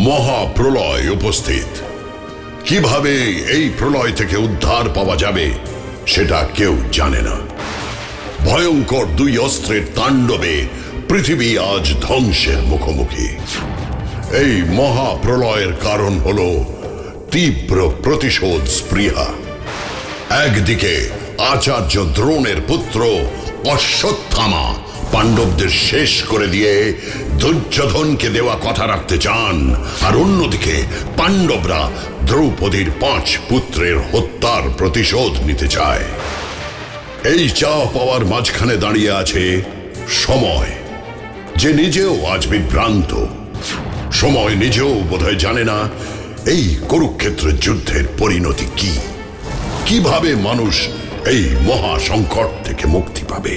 মহাপ্রলয় উপস্থিত। কিভাবে এই প্রলয় থেকে উদ্ধার পাওয়া যাবে সেটা কেউ জানে না। ভয়ঙ্কর দুই অস্ত্রের তাণ্ডবে পৃথিবী আজ ধ্বংসের মুখোমুখি। এই মহাপ্রলয়ের কারণ হল তীব্র প্রতিশোধ স্পৃহা। একদিকে আচার্য দ্রোণের পুত্র অশ্বত্থামা পাণ্ডবদের শেষ করে দিয়ে দুর্যোধনকে দেওয়া কথা রাখতে চান, আর অন্যদিকে পাণ্ডবরা দ্রৌপদীর 5 পুত্রের হত্যার প্রতিশোধ নিতে চায়। এই চাওয়া পাওয়ার মাঝখানে দাঁড়িয়ে আছে সময়, যে নিজেও আজ বিভ্রান্ত। সময় নিজেও বোধহয় জানে না এই কুরুক্ষেত্রের যুদ্ধের পরিণতি কি, কিভাবে মানুষ এই মহা সংকট থেকে মুক্তি পাবে।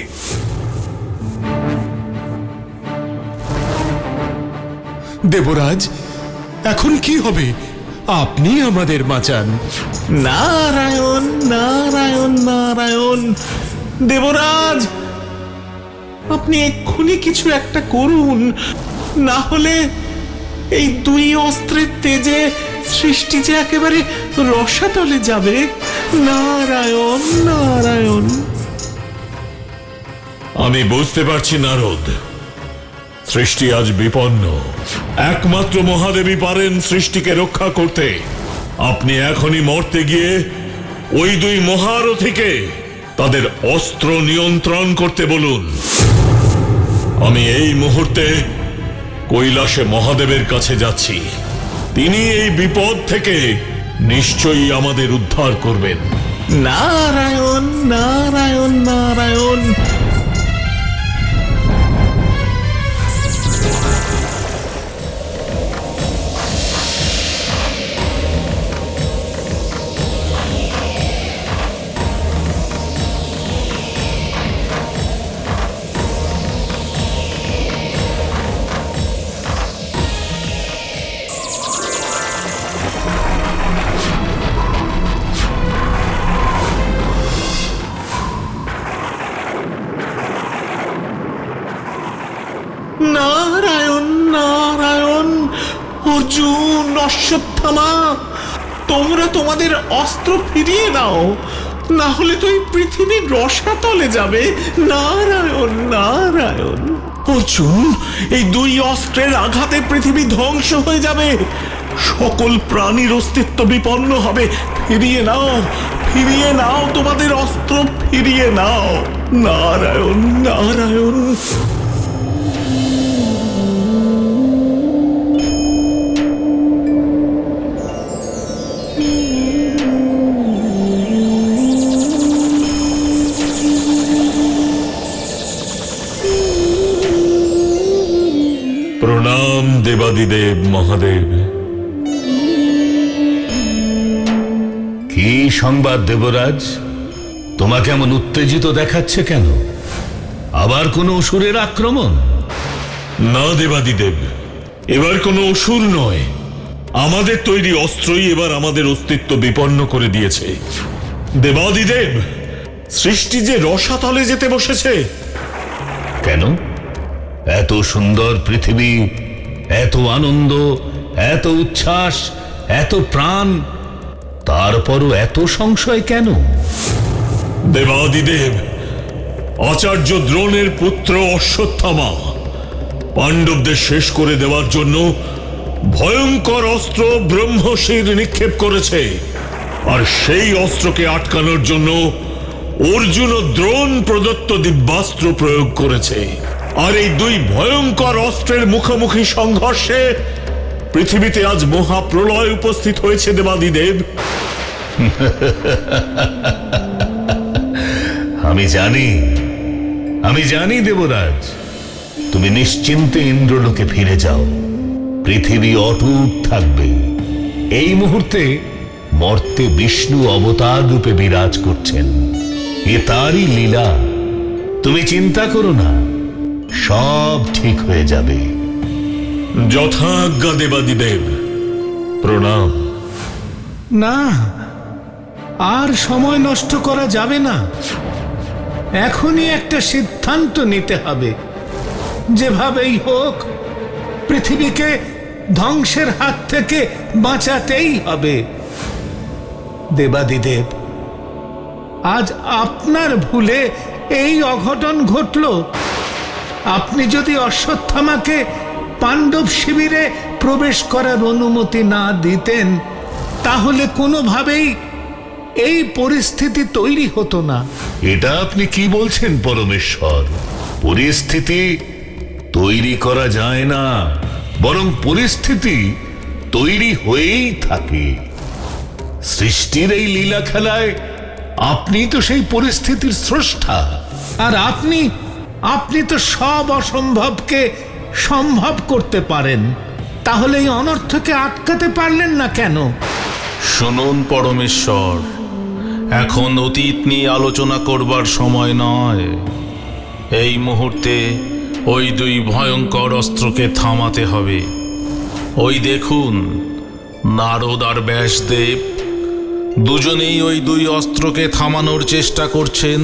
দেবরাজ, এখন কি হবে? আপনি আমাদের বাঁচান। নারায়ণ নারায়ণ নারায়ণ। দেবরাজ, আপনি এক্ষুনি কিছু একটা করুন, না হলে এই দুই অস্ত্রের তেজে সৃষ্টি যে একেবারে রসাতলে যাবে। নারায়ণ নারায়ণ। আমি বুঝতে পারছি নারদ, সৃষ্টি আজ বিপন্ন। একমাত্র মহাদেবী পারেন সৃষ্টিকে রক্ষা করতে। আপনি এখনই মরতে গিয়ে ওই দুই মহারথীকে তাদের অস্ত্র নিয়ন্ত্রণ করতে বলুন। আমি এই মুহূর্তে কৈলাসে মহাদেবের কাছে যাচ্ছি। তিনি এই বিপদ থেকে নিশ্চয়ই আমাদের উদ্ধার করবেন। নারায়ণ নারায়ণ নারায়ণ। নারায়ণ নারায়ণ। অর্জুন, অশ্বত্থামা, তোমরা তোমাদের অস্ত্র ফিরিয়ে নাও, না হলে তো এই পৃথিবী রসাতলে যাবে। নারায়ণ নারায়ণ। অর্জুন, এই দুই অস্ত্রের আঘাতে পৃথিবী ধ্বংস হয়ে যাবে, সকল প্রাণীর অস্তিত্ব বিপন্ন হবে। ফিরিয়ে নাও, ফিরিয়ে নাও তোমাদের অস্ত্র, ফিরিয়ে নাও। নারায়ণ নারায়ণ। প্রণাম দেবাদিদেব মহাদেব। কি সংবাদ দেবরাজ? তোমাকে এমন উত্তেজিত দেখাচ্ছে কেন? আবার কোনো অসুরের আক্রমণ? না দেবাদিদেব, এবার কোনো অসুর নয়, আমাদের তৈরি অস্ত্রই এবার আমাদের অস্তিত্ব বিপন্ন করে দিয়েছে। দেবাদিদেব, সৃষ্টি যে রসাতলে যেতে বসেছে। কেন? এত সুন্দর পৃথিবী, এত আনন্দ, এত উচ্ছ্বাস, এত প্রাণ, তারপরও এত সংশয় কেন? দেবাদিদেব, আচার্য দ্রোণের পুত্র অশ্বত্থামা পাণ্ডবদের শেষ করে দেওয়ার জন্য ভয়ঙ্কর অস্ত্র ব্রহ্মশির নিক্ষেপ করেছে, আর সেই অস্ত্রকে আটকানোর জন্য অর্জুন ও দ্রোণ প্রদত্ত দিব্যাস্ত্র প্রয়োগ করেছে। আর এই দুই ভয়ঙ্কর অস্ত্রের মুখোমুখি সংঘর্ষে পৃথিবীতে আজ মহাপ্রলয় উপস্থিত হয়েছে দেবাদিদেব। আমি জানি দেবরাজ, তুমি নিশ্চিন্তে ইন্দ্রলোকে ফিরে যাও, পৃথিবী অটুট থাকবে। এই মুহূর্তে মর্তে বিষ্ণু অবতার রূপে বিরাজ করছেন, এ তারই লীলা। তুমি চিন্তা করো না, সব ঠিক হয়ে যাবে। যথাজ্ঞা দেবাদিদেব, প্রণাম। না, আর সময় নষ্ট করা যাবে না। এখনই একটা সিদ্ধান্ত নিতে হবে। যেভাবেই হোক পৃথিবীকে ধ্বংসের হাত থেকে বাঁচাতেই হবে। দেবাদিদেব, আজ আপনার ভুলে এই অঘটন ঘটল। আপনি যদি অশ্বত্থামাকে পাণ্ডব শিবিরে প্রবেশ করার অনুমতি না দিতেন, তাহলে কোনোভাবেই এই পরিস্থিতি তৈরি হতো না। এটা আপনি কি বলছেন পরমেশ্বর? পরিস্থিতি তৈরি করা যায় না, বরং পরিস্থিতি তৈরি হয়েই থাকে। সৃষ্টির এই লীলা খেলায় আপনি তো সেই পরিস্থিতির স্রষ্টা। আর আপনি তো সব অসম্ভবকে সম্ভব করতে পারেন। তাহলে এই অনর্থকে আটকাতে পারলেন না কেন? শুনুন পরমেশ্বর, এখন অতীত নিয়ে আলোচনা করবার সময় নয়। এই মুহূর্তে ওই দুই ভয়ঙ্কর অস্ত্রকে থামাতে হবে। ওই দেখুন, নারদ আর ব্যাসদেব দুজনেই ওই দুই অস্ত্রকে থামানোর চেষ্টা করছেন।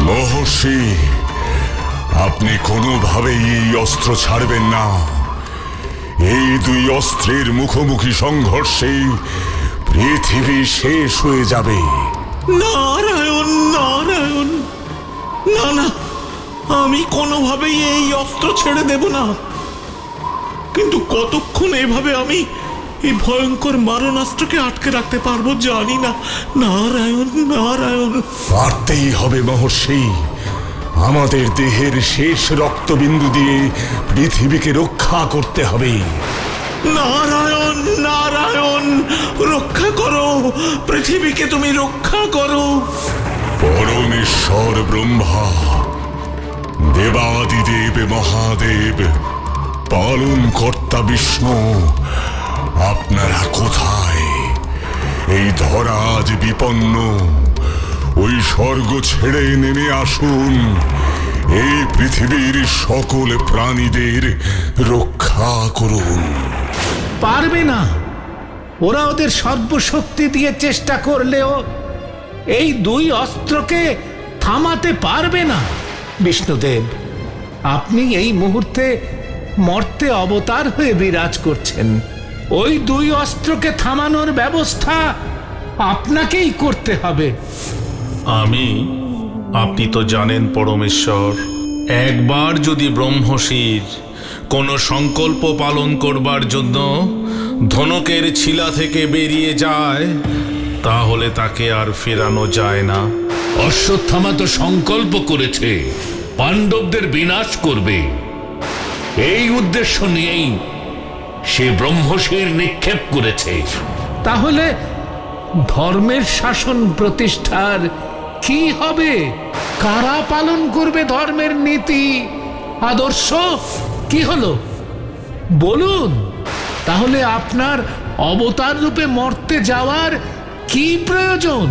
মহর্ষি, আপনি কোনোভাবেই এই অস্ত্র ছাড়বেন না। এই দুই অস্ত্রের মুখোমুখি সংঘর্ষে পৃথিবী শেষ হয়ে যাবে। নারায়ণ নারায়ণ, না না, আমি কোনোভাবেই এই অস্ত্র ছেড়ে দেব না। কিন্তু কতক্ষণ এভাবে আমি এই ভয়ঙ্কর মারণাস্ত্রকে আটকে রাখতে পারবো জানি না। নারায়ণ নারায়ণ। পারতেই হবে মহর্ষি। আমাদের দেহের শেষ রক্তবিন্দু দিয়ে পৃথিবীকে রক্ষা করতে হবে। নারায়ণ নারায়ণ, রক্ষা করো পৃথিবীকে, তুমি রক্ষা করো। পরমেশ্বর ব্রহ্মা, দেবাদিদেব মহাদেব, পালন কর্তা বিষ্ণু, আপনারা কোথায়? এই ধরা আজ বিপন্ন, ওই স্বর্গ ছেড়ে নেমে আসুন। এই পৃথিবীর সকল প্রাণীদের রক্ষা করুন। পারবে না। ওরা ওদের সর্বশক্তি দিয়ে চেষ্টা করলেও এই দুই অস্ত্রকে থামাতে পারবে না। বিষ্ণুদেব, আপনি এই মুহূর্তে মর্তে অবতার হয়ে বিরাজ করছেন। ওই দুই অস্ত্রকে থামানোর ব্যবস্থা আপনাকেই করতে হবে। আপনি তো জানেন পরমেশ্বর, একবার যদি ব্রহ্মশির কোনো সংকল্প পালন করবার জন্য ধনুকের ছিলা থেকে বেরিয়ে যায়, তাহলে তাকে আর ফেরানো যায় না। অশ্বত্থামা তো সংকল্প করেছে পাণ্ডবদের বিনাশ করবে। এই উদ্দেশ্য নিয়েই সে ব্রহ্মশির নিক্ষেপ করেছে। তাহলে ধর্মের শাসন প্রতিষ্ঠার কি হবে? কারা পালন করবে ধর্মের নীতি আদর্শ? কি হলো বলুন? তাহলে আপনার অবতার রূপে মর্তে যাওয়ার কি প্রয়োজন?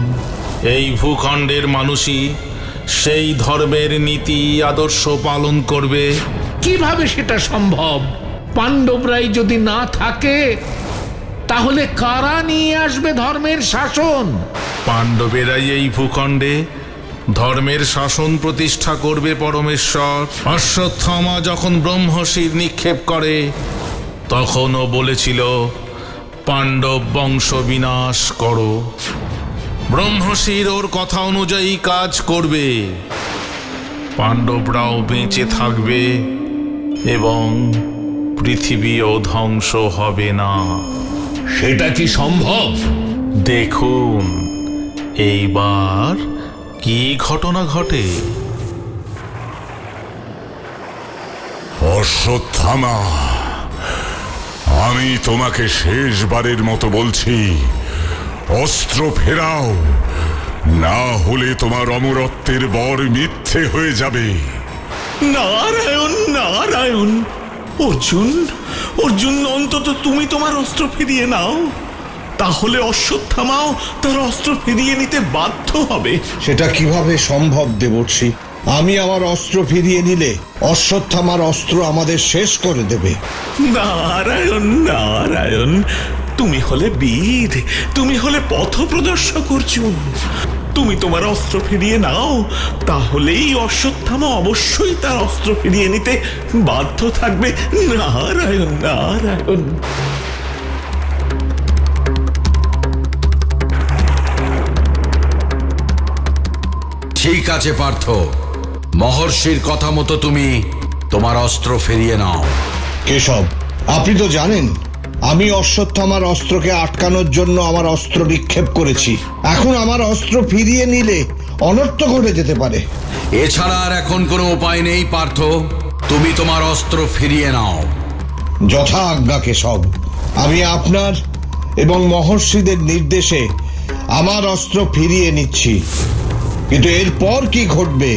এই ভূখণ্ডের মানুষই সেই ধর্মের নীতি আদর্শ পালন করবে। কিভাবে সেটা সম্ভব? পাণ্ডবরাই যদি না থাকে, তাহলে কারা নিয়ে আসবে ধর্মের শাসন? পাণ্ডবেরাই এই ভূখণ্ডে ধর্মের শাসন প্রতিষ্ঠা করবে পরমেশ্বর। অশ্বত্থামা যখন ব্রহ্মশির নিক্ষেপ করে, তখনও বলেছিল পাণ্ডব বংশ বিনাশ করো। ব্রহ্মশির ওর কথা অনুযায়ী কাজ করবে। পাণ্ডবরাও বেঁচে থাকবে এবং পৃথিবীও ধ্বংস হবে না। সেটা কি সম্ভব? দেখুন এইবার কি ঘটনা ঘটে। অশ্বত্থামা, আমি তোমাকে শেষবারের মতো বলছি, অস্ত্র ফেরাও, না হলে তোমার অমরত্বের বর মিথ্যে হয়ে যাবে। নারায়ণ নারায়ণ, অর্জুন অর্জুন, অন্তত তুমি তোমার অস্ত্র ফিরিয়ে নাও, তাহলে অশ্বত্থামাও তার অস্ত্র ফিরিয়ে নিতে বাধ্য হবে। সেটা কিভাবে সম্ভব দেবর্ষি? আমি আমার অস্ত্র ফিরিয়ে নিলে অশ্বত্থামার অস্ত্র আমাদের শেষ করে দেবে। নারায়ণ নারায়ণ, তুমি হলে বীর, তুমি হলে পথপ্রদর্শক অর্জুন। তুমি তোমার অস্ত্র ফিরিয়ে নাও, তাহলেই অশ্বত্থামা অবশ্যই তার অস্ত্র ফিরিয়ে নিতে বাধ্য থাকবে। নারায়ণ নারায়ণ। ঠিক আছে পার্থ, মহর্ষির কথা মতো তুমি তোমার অস্ত্র ফিরিয়ে নাও। কেশব, আপনি তো জানেন আমি অশ্বত্থামার অস্ত্রকে আটকানোর জন্য আমার অস্ত্র নিক্ষেপ করেছি। এখন আমার অস্ত্র ফিরিয়ে নিলে অনর্থ ঘটে যেতে পারে। এছাড়া আর এখন কোনো উপায় নেই পার্থ, তুমি তোমার অস্ত্র ফিরিয়ে নাও। যথা আজ্ঞা কেশব, আমি আপনার এবং মহর্ষিদের নির্দেশে আমার অস্ত্র ফিরিয়ে নিচ্ছি, কিন্তু এরপর কি ঘটবে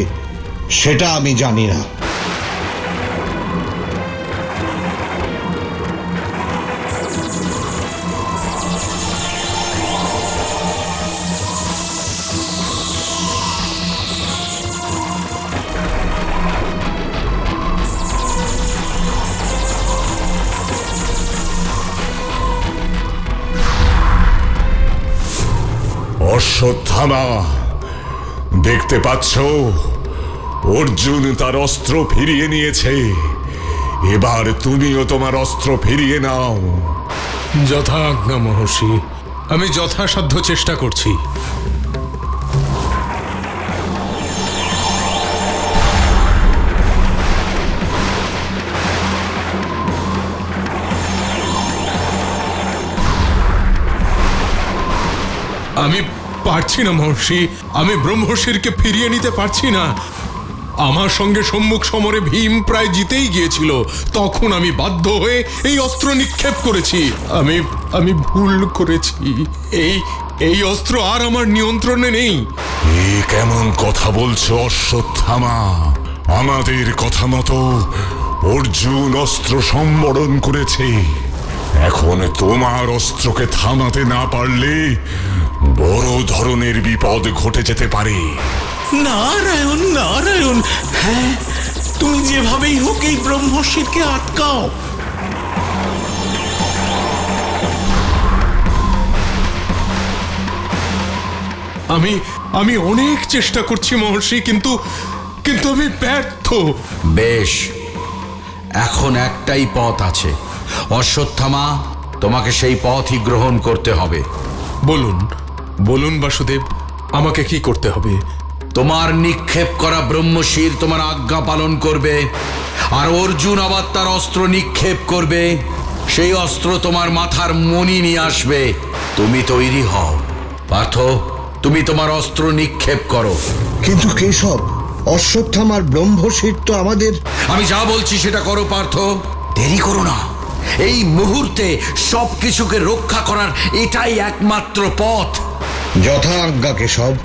সেটা আমি জানি না। অশ্বত্থামা, দেখতে পাচ্ছ অর্জুন তার অস্ত্র ফিরিয়ে নিয়েছে। এবার তুমিও তোমার অস্ত্র ফিরিয়ে নাও। যথা আজ্ঞা মহর্ষি, আমি যথাসাধ্য চেষ্টা করছি। আমি পারছি না মহর্ষি, আমি ব্রহ্মশিরকে ফিরিয়ে নিতে পারছি না। আমার সঙ্গে সম্মুখ সমরে ভীম প্রায় জিতেই গিয়েছিল, তখন আমি বাধ্য হয়ে এই অস্ত্র নিক্ষেপ করেছি। আমি ভুল করেছি। এই অস্ত্র আর আমার নিয়ন্ত্রণে নেই। এ কেমন কথা বলছো অশ্বত্থামা? আমাদের কথা মতো অর্জুন অস্ত্র সম্বরণ করেছে। এখন তোমার অস্ত্রকে থামাতে না পারলে বড় ধরনের বিপদ ঘটে যেতে পারে। নারায়ণ নারায়ণ, হ্যাঁ, তুমি যেভাবেই হোক এই ব্রহ্মশিরকে আটকাও। আমি অনেক চেষ্টা করছি মহর্ষি, কিন্তু আমি ব্যর্থ। বেশ, এখন একটাই পথ আছে অশ্বত্থামা, তোমাকে সেই পথই গ্রহণ করতে হবে। বলুন বাসুদেব, আমাকে কি করতে হবে? তোমার নিক্ষেপ করা ব্রহ্মশির তোমার আজ্ঞা পালন করবে, আর অর্জুন আবার তার অস্ত্র নিক্ষেপ করবে। সেই অস্ত্র তোমার মাথার মণি নিয়ে আসবে। তুমি তৈরি হও পার্থ, তুমি তোমার অস্ত্র নিক্ষেপ করো। কিন্তু কেশব, অশ্বত্থামার ব্রহ্মশির তো আমাদের। আমি যা বলছি সেটা করো পার্থ, দেরি করো না। এই মুহূর্তে সবকিছুকে রক্ষা করার এটাই একমাত্র পথ। যথা আজ্ঞা কেশব।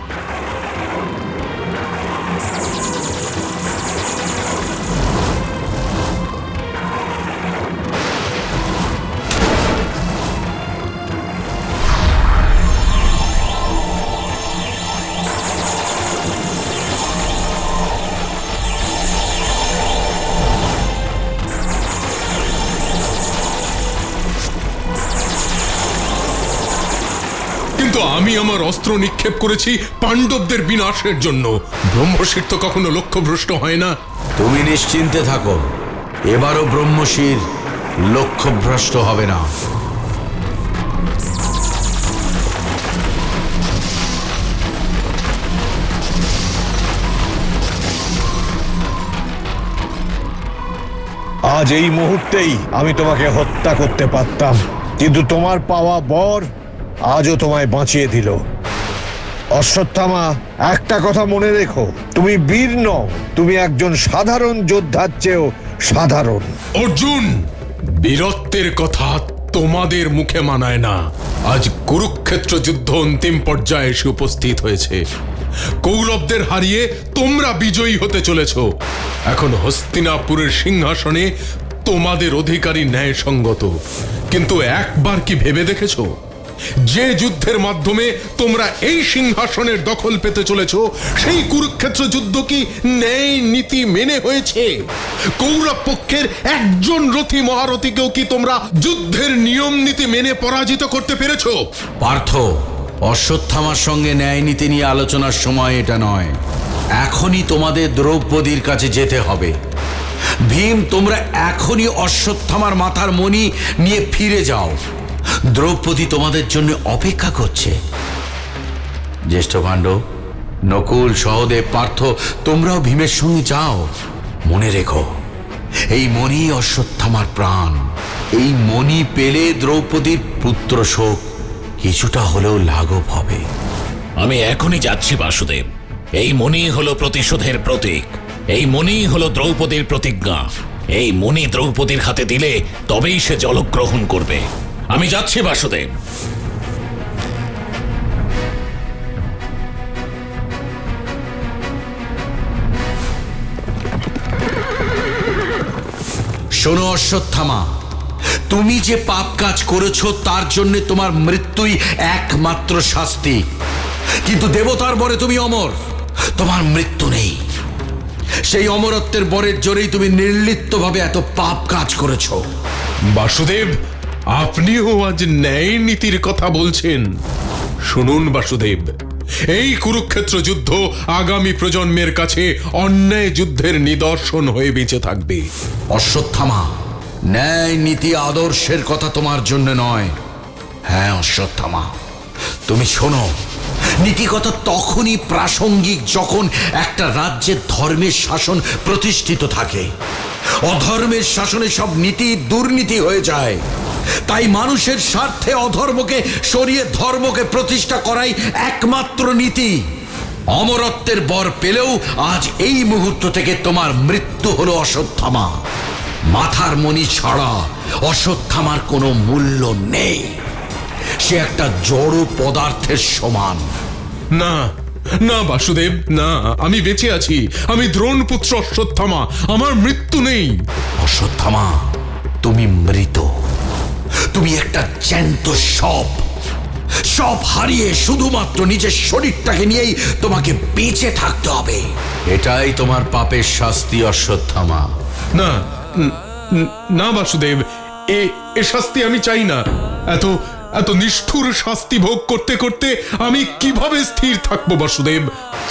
কিন্তু আমি আমার অস্ত্র নিক্ষেপ করেছি পাণ্ডবদের বিনাশের জন্য। ব্রহ্মশির তো কখনো লক্ষ্যভ্রষ্ট হয় না। তুমি নিশ্চিন্তে থাকো, এবারও ব্রহ্মশির লক্ষ্যভ্রষ্ট হবে না। আজ এই মুহূর্তেই আমি তোমাকে হত্যা করতে পারতাম, কিন্তু তোমার পাওয়া বর আজও তোমায় বাঁচিয়ে দিল। অশ্বত্থামা, একটা কথা মনে রেখো, তুমি বীর নও, তুমি একজন সাধারণ যোদ্ধার চেয়েও সাধারণ। অর্জুন, বীরত্বের কথা তোমাদের মুখে মানায় না। আজ কুরুক্ষেত্র যুদ্ধ অন্তিম পর্যায়ে এসে উপস্থিত হয়েছে। কৌরবদের হারিয়ে তোমরা বিজয়ী হতে চলেছ। এখন হস্তিনাপুরের সিংহাসনে তোমাদের অধিকারী ন্যায়সঙ্গত, কিন্তু একবার কি ভেবে দেখেছো যে যুদ্ধের মাধ্যমে তোমরা এই সিংহাসনের দখল পেতে চলেছ, সেই কুরুক্ষেত্র যুদ্ধ কি ন্যায় নীতি মেনে হয়েছে? কৌরব পক্ষের একজন রথী মহারথীকেও কি তোমরা যুদ্ধের নিয়ম নীতি মেনে পরাজিত করতে পেরেছো? পার্থ, অশ্বত্থামার সঙ্গে ন্যায় নীতি নিয়ে আলোচনার সময় এটা নয়। এখনই তোমাদের দ্রৌপদীর কাছে যেতে হবে। ভীম, তোমরা এখনই অশ্বত্থামার মাথার মণি নিয়ে ফিরে যাও। দ্রৌপদী তোমাদের জন্য অপেক্ষা করছে। জ্যেষ্ঠ পাণ্ডব, নকুল, সহদেব, পার্থ, তোমরাও ভীমের সঙ্গে যাও। মনে রেখো, এই মণি অশ্বত্থামার প্রাণ। এই মণি পেলে দ্রৌপদীর পুত্র শোক কিছুটা হলেও লাঘব হবে। আমি এখনই যাচ্ছি বাসুদেব। এই মণি হলো প্রতিশোধের প্রতীক। এই মণি হলো দ্রৌপদীর প্রতিজ্ঞা। এই মণি দ্রৌপদীর হাতে দিলে তবেই সে জলগ্রহণ করবে। আমি যাচ্ছি বাসুদেব। শোনো অশ্বত্থামা, তুমি যে পাপ কাজ করেছো তার জন্য তোমার মৃত্যুই একমাত্র শাস্তি। কিন্তু দেবতার বরে তুমি অমর, তোমার মৃত্যু নেই। সেই অমরত্বের বরের জোরেই তুমি নির্লিপ্তভাবে এত পাপ কাজ করেছো। বাসুদেব, আপনিও আজ ন্যায় নীতির কথা বলছেন। শুনুন বাসুদেব, এই কুরুক্ষেত্র যুদ্ধ আগামী প্রজন্মের কাছে অন্যায় যুদ্ধের নিদর্শন হয়ে বেঁচে থাকবে। অশ্বত্থামা, ন্যায় নীতি আদর্শের কথা তোমার জন্য নয়। হ্যাঁ অশ্বত্থামা, তুমি শোনো, নীতি কথা তখনই প্রাসঙ্গিক যখন একটা রাজ্যে ধর্মের শাসন প্রতিষ্ঠিত থাকে। অধর্মের শাসনে সব নীতি দুর্নীতি হয়ে যায়। তাই মানুষের স্বার্থে অধর্মকে সরিয়ে ধর্মকে প্রতিষ্ঠা করাই একমাত্র নীতি। অমরত্বের বর পেলেও আজ এই মুহূর্ত থেকে তোমার মৃত্যু হলো অশ্বত্থামা। মাথার মণি ছাড়া অশ্বত্থামার কোনো মূল্য নেই। সে একটা জড় পদার্থের সমান। না না বাসুদেব, না, আমি বেঁচে আছি। আমি দ্রোণপুত্র অশ্বত্থামা, আমার মৃত্যু নেই। অশ্বত্থামা, তুমি মৃত। তুমি একটা জ্যান্ত সব। সব হারিয়ে শুধুমাত্র নিজের শরীরটাকে নিয়েই তোমাকে বেঁচে থাকতে হবে। এটাই তোমার পাপের শাস্তি অশ্বত্থামা। না না বাসুদেব, এ শাস্তি আমি চাই না। এত এত নিষ্ঠুর শাস্তি ভোগ করতে করতে আমি কিভাবে স্থির থাকবো বাসুদেব?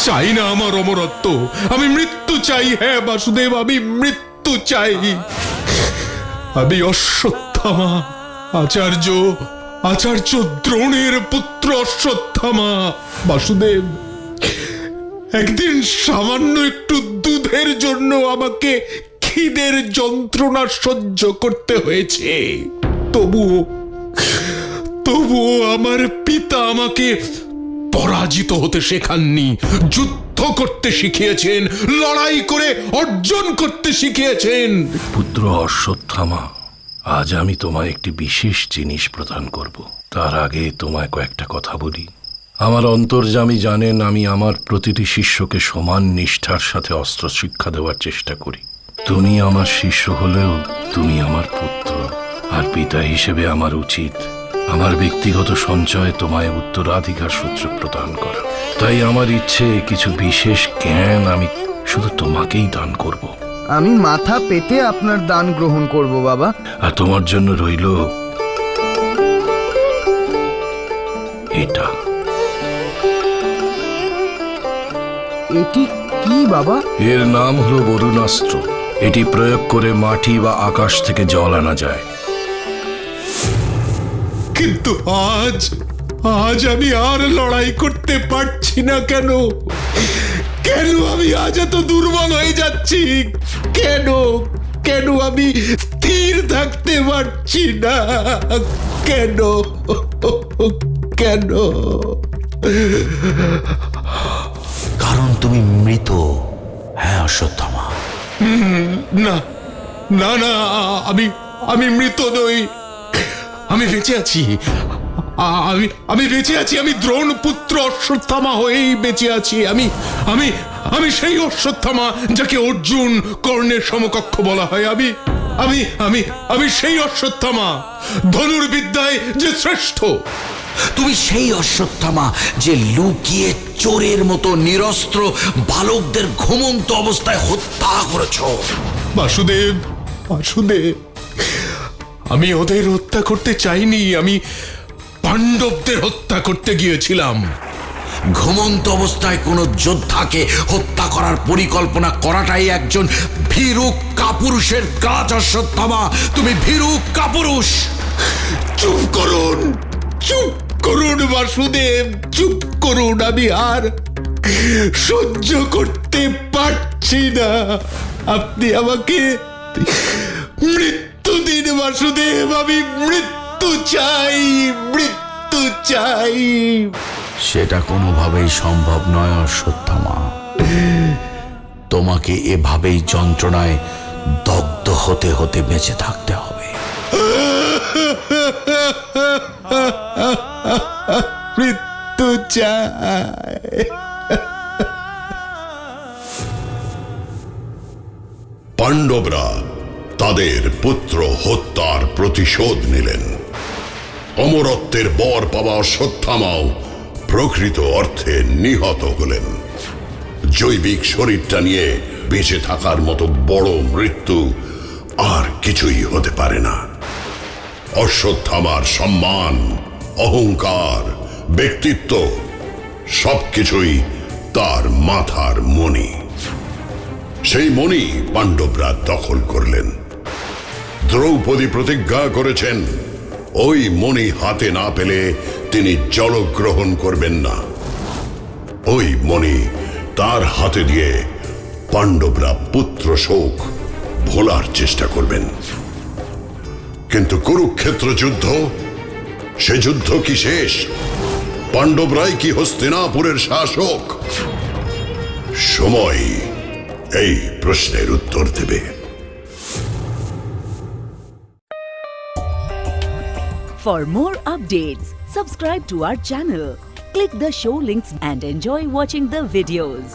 চাই না আমার অমরত্ব, আমি মৃত্যু চাই। হ্যাঁ বাসুদেব, আমি মৃত্যু চাই। আমি অশ্বত্থামা, আচার্য দ্রোণের পুত্র অশ্বত্থামা। বাসুদেব, একদিন সামান্য একটু দুধের জন্য আমাকে খিদের যন্ত্রণা সহ্য করতে হয়েছে। তবুও আমার পিতা আমাকে পরাজিত হতে শেখাননি, যুদ্ধ করতে শিখিয়েছেন, লড়াই করে অর্জন করতে শিখিয়েছেন। পুত্র অশ্বত্থামা, আজ আমি তোমায় একটি বিশেষ জিনিস প্রদান করব। তার আগে তোমায় কয়েকটা কথা বলি। আমার অন্তর্যামী জানেন আমি আমার প্রতিটি শিষ্যকে সমান নিষ্ঠার সাথে অস্ত্র শিক্ষা দেওয়ার চেষ্টা করি। তুমি আমার শিষ্য হলেও তুমি আমার পুত্র, আর পিতা হিসেবে আমার উচিত আমার ব্যক্তিগত সঞ্চয়ে তোমায় উত্তরাধিকার সূত্র প্রদান করা। তাই আমার ইচ্ছে কিছু বিশেষ জ্ঞান আমি শুধু তোমাকেই দান করব। আমি মাথা পেতে আপনার দান গ্রহণ করব বাবা। আর তোমার জন্য রইল এটা। এটি কি বাবা? এর নাম হলো বরুণাস্ত্র। এটি প্রয়োগ করে মাটি বা আকাশ থেকে জল আনা যায়। কিন্তু আজ আমি আর লড়াই করতে পারছি না। কেন আমি আজ এত দুর্বল হয়ে যাচ্ছি? কেন আমি স্থির থাকতে পারছি না? কেন? কারণ তুমি মৃত। হ্যাঁ অশ্বত্থামা। না না না, আমি মৃত নই, আমি বেঁচে আছি। আমি বেঁচে আছি। আমি দ্রোণ পুত্র অশ্বত্থামা হয়েই বেঁচে আছি। আমি সেই অশ্বত্থামা যাকে অর্জুন কর্ণের সমকক্ষ বলা হয়। আমি সেই অশ্বত্থামা, ধনুর্বিদ্যায় যে শ্রেষ্ঠ। তুমি সেই অশ্বত্থামা যে লুকিয়ে চোরের মতো নিরস্ত্র বালকদের ঘুমন্ত অবস্থায় হত্যা করেছো। বাসুদেব, বাসুদেব, আমি ওদের হত্যা করতে চাইনি, আমি পাণ্ডবদের হত্যা করতে গিয়েছিলাম। ঘুমন্ত অবস্থায় কোনো যোদ্ধাকে হত্যা করার পরিকল্পনা করাটাই একজন ভীরু কাপুরুষের কাজ। অশ্বত্থামা, তুমি ভীরু কাপুরুষ। চুপ করুন, চুপ করুন বাসুদেব, চুপ করুন। আমি আর সহ্য করতে পারছি না। আপনি আমাকে মৃত্যু দিন বাসুদেব, আমি মৃত্যু চাই, মৃত্যু চাই। সেটা কোনোভাবেই সম্ভব নয় অশ্বত্থামা। তোমাকে এভাবেই যন্ত্রণায় দগ্ধ হতে হতে বেঁচে থাকতে হবে। মৃত্যু চাই। পাণ্ডবরা তাদের পুত্র হত্যার প্রতিশোধ নিলেন। অমরত্বের বর পাওয়া অশ্বত্থামাও প্রকৃত অর্থে নিহত হলেন। জৈবিক শরীরটা নিয়ে বেঁচে থাকার মতো বড় মৃত্যু আর কিছুই হতে পারে না। অশ্বত্থামার সম্মান, অহংকার, ব্যক্তিত্ব সবকিছুই তার মাথার মণি। সেই মণি পাণ্ডবরা দখল করলেন। দ্রৌপদী প্রতিজ্ঞা করেছেন ওই মণি হাতে না পেলে তিনি জলগ্রহণ করবেন না। ওই মণি তার হাতে দিয়ে পাণ্ডবরা পুত্র শোক ভোলার চেষ্টা করবেন। কিন্তু কুরুক্ষেত্র যুদ্ধ, সে যুদ্ধ কি শেষ? পাণ্ডবরাই কি হস্তিনাপুরের শাসক? সময় এই প্রশ্নের উত্তর দেবে। For more updates, subscribe to our channel, click the show links and enjoy watching the videos.